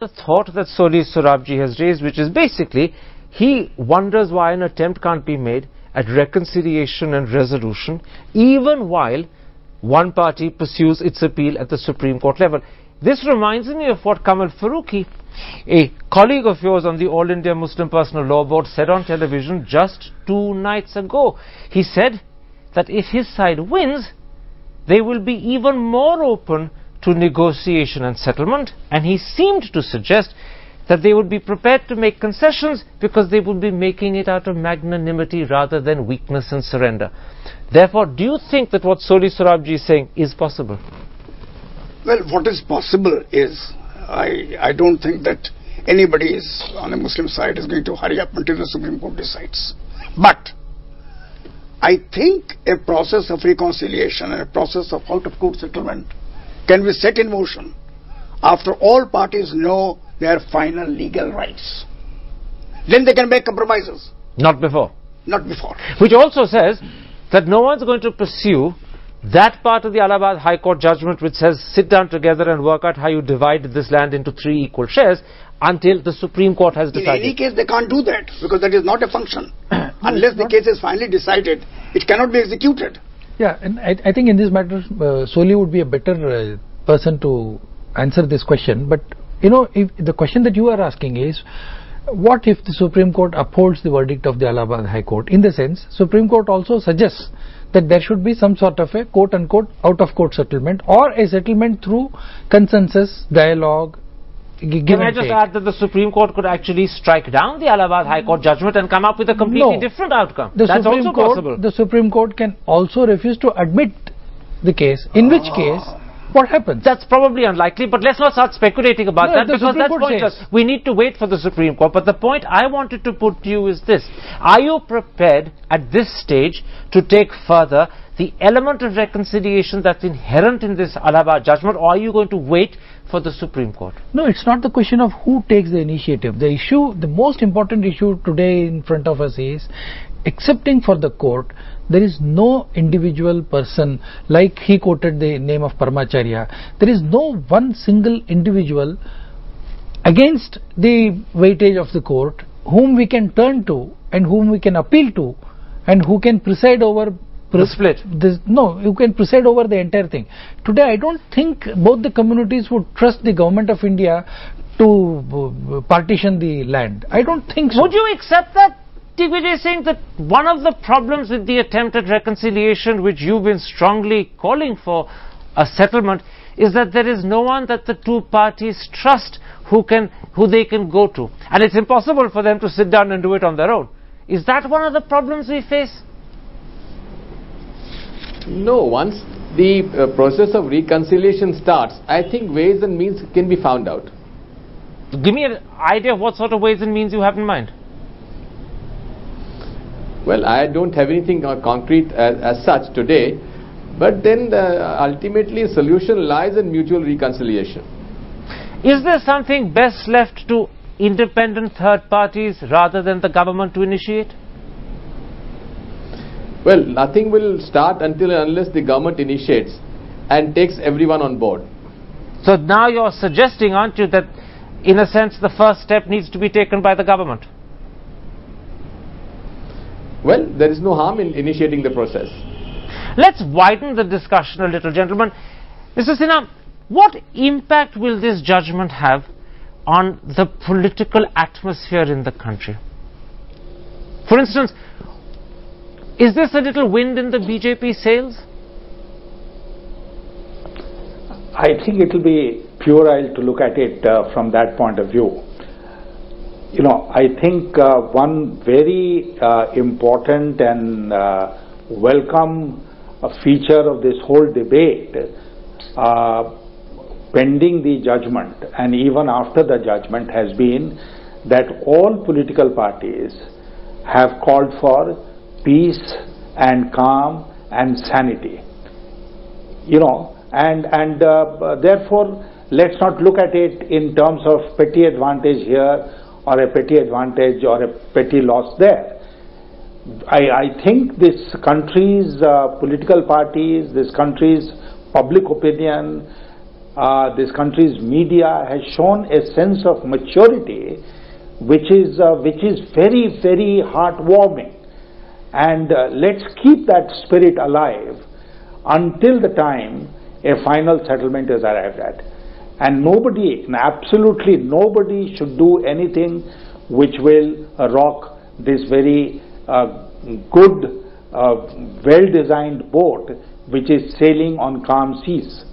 the thought that Soli Sorabjee has raised, which is basically he wonders why an attempt can't be made at reconciliation and resolution even while one party pursues its appeal at the Supreme Court level. This reminds me of what Kamal Farooqi, a colleague of yours on the All India Muslim Personal Law Board, said on television just 2 nights ago. He said that if his side wins, they will be even more open to negotiation and settlement, and he seemed to suggest that they would be prepared to make concessions because they would be making it out of magnanimity rather than weakness and surrender. Therefore, do you think that what Soli Sorabjee is saying is possible? Well, what is possible is, I don't think that anybody is on the Muslim side is going to hurry up until the Supreme Court decides. But I think a process of reconciliation and a process of out-of-court settlement can be set in motion after all parties know their final legal rights. Then they can make compromises. Not before. Not before. Which also says that no one's going to pursue that part of the Allahabad High Court judgment which says sit down together and work out how you divide this land into 3 equal shares until the Supreme Court has decided. In any case, they can't do that because that is not a function. Unless the case is finally decided, it cannot be executed. Yeah, and I think in this matter, Soli would be a better person to answer this question. But, you know, if the question that you are asking is, what if the Supreme Court upholds the verdict of the Allahabad High Court? In the sense, Supreme Court also suggests that there should be some sort of a quote-unquote out-of-court settlement or a settlement through consensus, dialogue. Can I just add that the Supreme Court could actually strike down the Allahabad High Court judgment and come up with a completely different outcome? That's also possible. The Supreme Court can also refuse to admit the case, in which case, what happens? That's probably unlikely, but let's not start speculating about that because that's pointless. We need to wait for the Supreme Court. But the point I wanted to put to you is this. Are you prepared at this stage to take further the element of reconciliation that's inherent in this Allahabad judgment, or are you going to wait for the Supreme Court? No, it's not the question of who takes the initiative. The issue, the most important issue today in front of us is, excepting for the court, there is no individual person, like he quoted the name of Paramacharya, there is no one single individual against the weightage of the court whom we can turn to and whom we can appeal to and who can preside over the split. No, you can preside over the entire thing. Today I don't think both the communities would trust the government of India to partition the land. I don't think so. Would you accept that, Digvijay Singh, that one of the problems with the attempt at reconciliation, which you've been strongly calling for a settlement, is that there is no one that the 2 parties trust who they can go to, and it's impossible for them to sit down and do it on their own. Is that one of the problems we face? No, once the process of reconciliation starts, I think ways and means can be found out. Give me an idea of what sort of ways and means you have in mind. Well, I don't have anything concrete as such today, but then ultimately a solution lies in mutual reconciliation. Is there something best left to independent third parties rather than the government to initiate? Well, nothing will start until and unless the government initiates and takes everyone on board. So now you're suggesting, aren't you, that in a sense the first step needs to be taken by the government? Well, there is no harm in initiating the process. Let's widen the discussion a little, gentlemen. Mr. Sinha, what impact will this judgment have on the political atmosphere in the country? For instance, is this a little wind in the BJP sails? I think it will be puerile to look at it from that point of view. You know, I think one very important and welcome feature of this whole debate, pending the judgment and even after the judgment, has been that all political parties have called for peace and calm and sanity. You know, and therefore let's not look at it in terms of petty advantage here or a petty advantage or a petty loss there. I think this country's political parties, this country's public opinion this country's media has shown a sense of maturity which is very, very heartwarming. And let's keep that spirit alive until the time a final settlement is arrived at. And nobody, absolutely nobody, should do anything which will rock this very good, well-designed boat which is sailing on calm seas.